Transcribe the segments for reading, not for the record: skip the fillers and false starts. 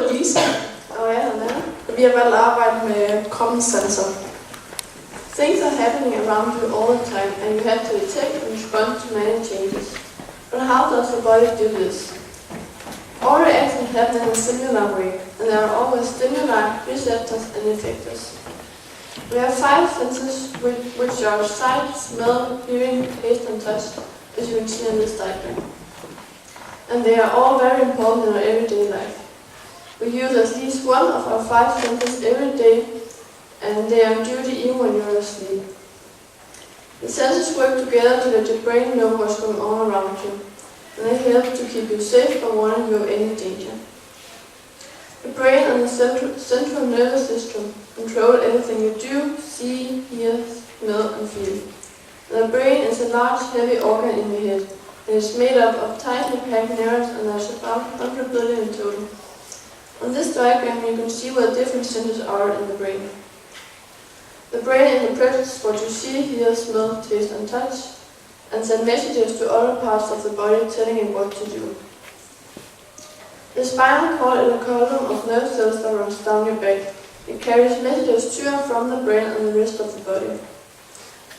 hedder Lisa. Og jeg hedder Nana. Og vi har valgt at arbejde med kroppens sanser. Things are happening around you all the time, and you have to detect and respond to many changes. But how does the body do this? All reactions happen in a similar way, and there are always stimuli, receptors, and effectors. We have 5 senses, which are sight, smell, hearing, taste, and touch, as you can see in this diagram. And they are all very important in our everyday life. We use at least one of our 5 senses every day, and they are on duty even when you are asleep. The senses work together to let your brain know what's going on around you, and they help to keep you safe or warning you of any danger. The brain and the central nervous system control everything you do, see, hear, smell, and feel. And the brain is a large, heavy organ in your head. It is made up of tightly packed neurons, and there's about 100 billion in total. On this diagram you can see where different centers are in the brain. The brain interprets what you see, hear, smell, taste, and touch, and sends messages to other parts of the body telling it what to do. The spinal cord is a column of nerve cells that runs down your back. It carries messages to and from the brain and the rest of the body.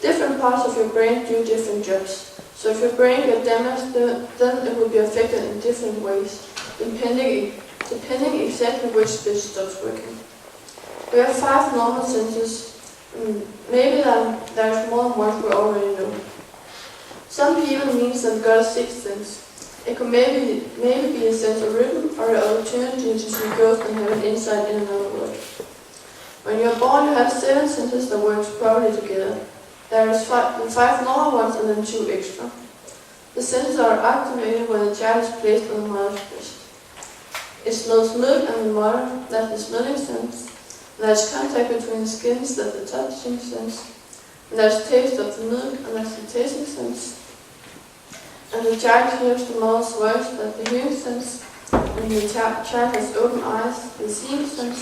Different parts of your brain do different jobs. So if your brain gets damaged, then it will be affected in different ways, depending exactly which bit stops working. We have 5 normal senses. Maybe there's more than one we already know. Some people means they've got a 6th sense. It could maybe be a sense of rhythm or an opportunity to see ghosts and have an insight in another world. When you're born, you have 7 senses that work properly together. There is 5 normal ones and then 2 extra. The senses are activated when the child is placed on the mother's breast. It smells milk and the mother, that's the smelling sense. There's contact between the skins, that's the touching sense. And there's taste of the milk, and that's the tasting sense. And the child hears the mother's voice, that's the hearing sense. And the child has open eyes, the seeing sense.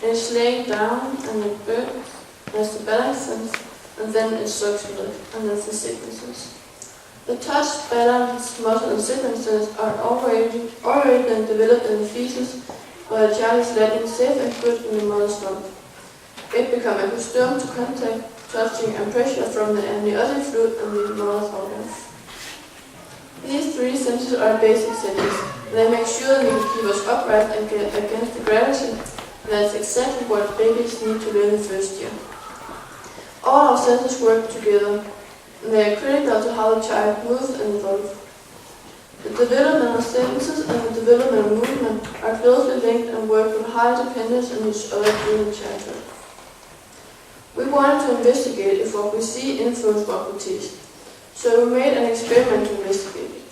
And it's laying down, and it burns, that's the balance sense. And then it sucks milk, and that's the signal sense. The touch, balance, muscle, and signal sense are already been developed in the fetus, where the child is landing safe and good in the mother's stomach. It becomes accustomed to contact, touching, and pressure from the amniotic fluid and the mother's organs. These 3 senses are basic senses. They make sure that we can keep us upright and get against the gravity, and that's exactly what babies need to learn the first year. All our senses work together, and they are critical to how the child moves and evolves. The development of senses and the development of movement are closely linked and work with high dependence on each other during childhood. We wanted to investigate if what we see influences what we taste, so we made an experiment to investigate it.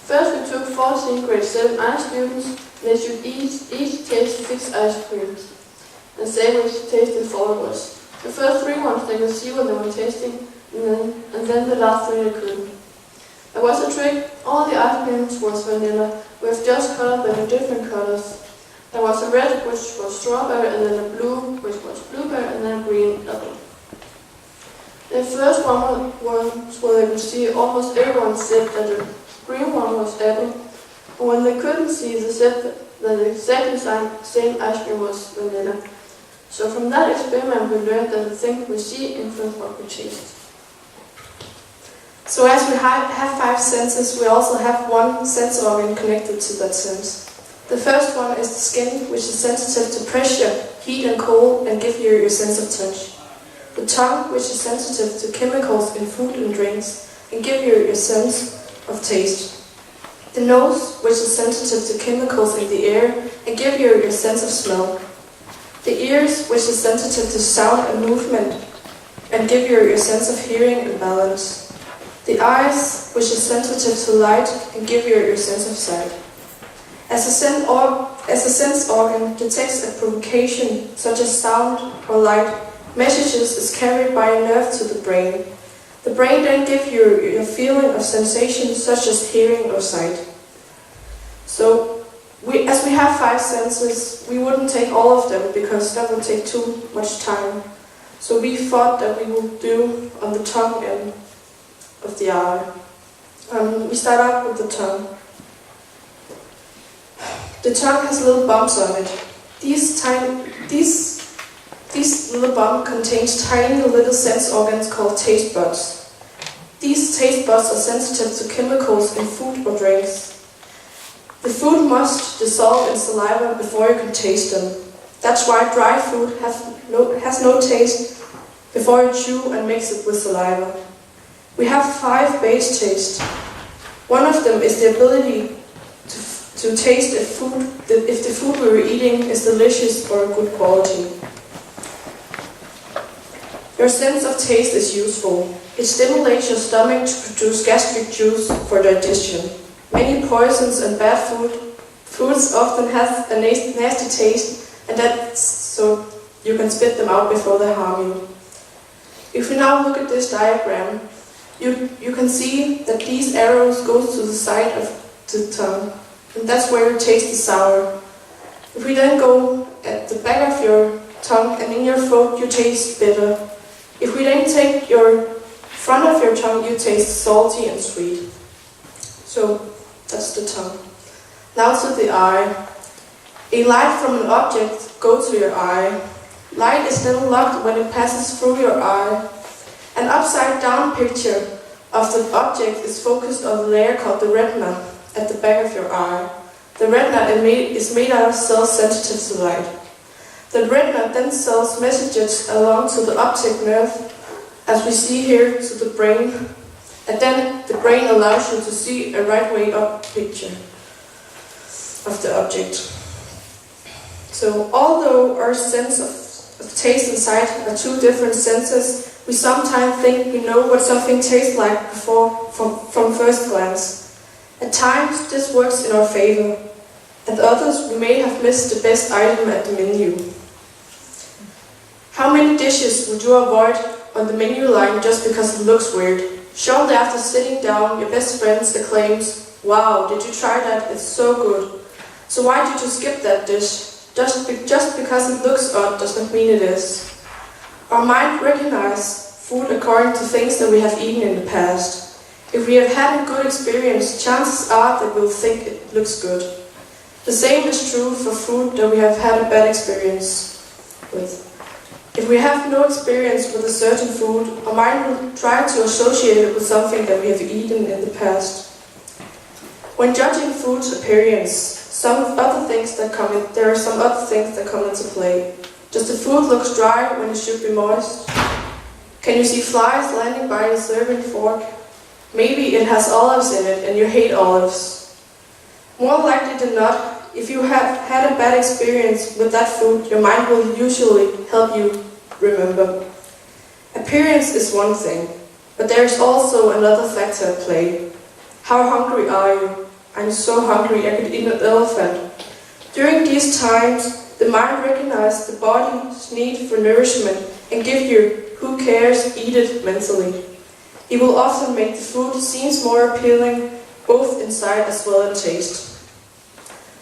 First we took 14 grade 7 art students. They should each taste 6 ice creams, and say which taste they thought it was. The first 3 ones they could see what they were tasting, and then the last 3 they couldn't. There was a trick. All the ice creams was vanilla. We have just colored them in different colors. There was a red, which was strawberry, and then a blue, which was blueberry, and then a green apple. The first one was where they could see almost everyone said that the green one was apple. And when they couldn't see, they said that the exactly same ice cream was vanilla. So from that experiment we learned that the things we see influence what we taste. So as we have 5 senses, we also have 1 sense organ connected to that sense. The first one is the skin, which is sensitive to pressure, heat and cold, and gives you your sense of touch. The tongue, which is sensitive to chemicals in food and drinks, and gives you your sense of taste. The nose, which is sensitive to chemicals in the air, and gives you your sense of smell. The ears, which is sensitive to sound and movement, and give you your sense of hearing and balance. The eyes, which is sensitive to light, and give you your sense of sight. As a sense organ detects a provocation, such as sound or light, messages is carried by a nerve to the brain. The brain then gives you your feeling of sensation, such as hearing or sight. So, as we have 5 senses, we wouldn't take all of them, because that would take too much time. So we thought that we would do on the tongue and of the eye. We start out with the tongue. The tongue has little bumps on it. These little bumps contain tiny little sense organs called taste buds. These taste buds are sensitive to chemicals in food or drinks. The food must dissolve in saliva before you can taste them. That's why dry food has no taste before you chew and mix it with saliva. We have 5 base tastes. One of them is the ability to taste if the food we were eating is delicious or good quality. Your sense of taste is useful. It stimulates your stomach to produce gastric juice for digestion. Many poisons and bad foods often have a nasty taste, and that's so you can spit them out before they harm you. If we now look at this diagram, you can see that these arrows go to the side of the tongue, and that's where you taste the sour. If we then go at the back of your tongue and in your throat, you taste bitter. If we then take your front of your tongue, you taste salty and sweet. So that's the tongue. Now to the eye. A light from an object goes to your eye. Light is then locked when it passes through your eye. An upside-down picture of the object is focused on the layer called the retina at the back of your eye. The retina is made out of cells sensitive to light. The retina then sends messages along to the optic nerve, as we see here, to the brain, and then the brain allows you to see a right way up picture of the object. So although our sense of taste and sight are 2 different senses, we sometimes think we know what something tastes like from first glance. At times this works in our favor. At others we may have missed the best item at the menu. How many dishes would you avoid on the menu line just because it looks weird? Shortly after sitting down, your best friend exclaims, "Wow, did you try that? It's so good." So why did you skip that dish? Just because it looks odd does not mean it is. Our mind recognizes food according to things that we have eaten in the past. If we have had a good experience, chances are that we'll think it looks good. The same is true for food that we have had a bad experience with. If we have no experience with a certain food, our mind will try to associate it with something that we have eaten in the past. When judging food's appearance, there are some other things that come into play. Does the food look dry when it should be moist? Can you see flies landing by the serving fork? Maybe it has olives in it and you hate olives. More likely than not, if you have had a bad experience with that food, your mind will usually help you remember. Appearance is one thing, but there is also another factor at play. How hungry are you? I'm so hungry I could eat an elephant. During these times, the mind recognizes the body's need for nourishment and gives you, who cares, eat it mentally. It will often make the food seem more appealing, both in sight as well as taste.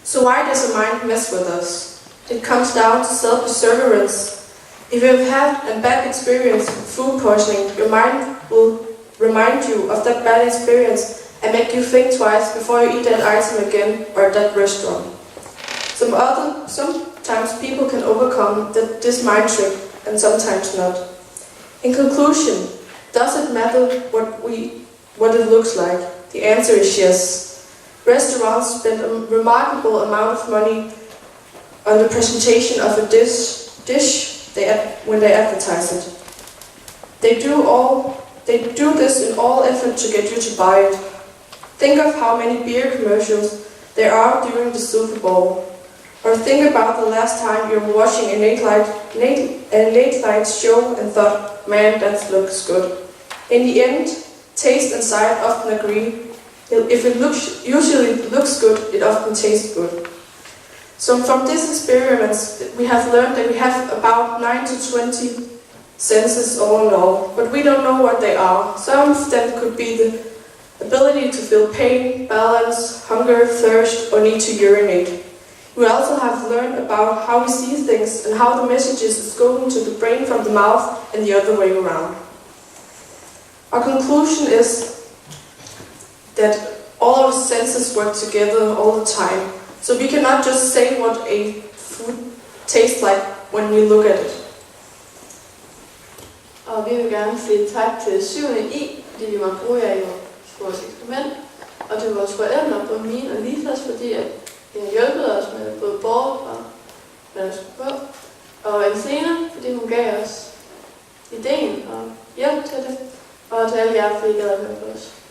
So why does the mind mess with us? It comes down to self-perseverance. If you have had a bad experience with food poisoning, your mind will remind you of that bad experience and make you think twice before you eat that item again or at that restaurant. Sometimes people can overcome this mind trick and sometimes not. In conclusion, does it matter what it looks like? The answer is yes. Restaurants spend a remarkable amount of money on the presentation of a dish when they advertise it. They do this in all effort to get you to buy it. Think of how many beer commercials there are during the Super Bowl. Or think about the last time you were watching a late night show and thought, man, that looks good. In the end, taste and sight often agree. If it usually looks good, it often tastes good. So from these experiments, we have learned that we have about 9 to 20 senses all in all, but we don't know what they are. Some of them could be the ability to feel pain, balance, hunger, thirst, or need to urinate. We also have learned about how we see things and how the messages is going to the brain from the mouth and the other way around. Our conclusion is that all our senses work together all the time. So we cannot just say what a food tastes like when we look at it. Og vi vil gerne sige tak til 7. I, fordi vi måtte bruge jer i vores eksperiment. Og til vores forældre, både mine og Lisas, fordi at de har hjulpet os med både board og hvad der skulle på. Og Elsena, fordi hun gav os ideen og hjælp til det. Og til alle jer, fordi I gad at høre på os.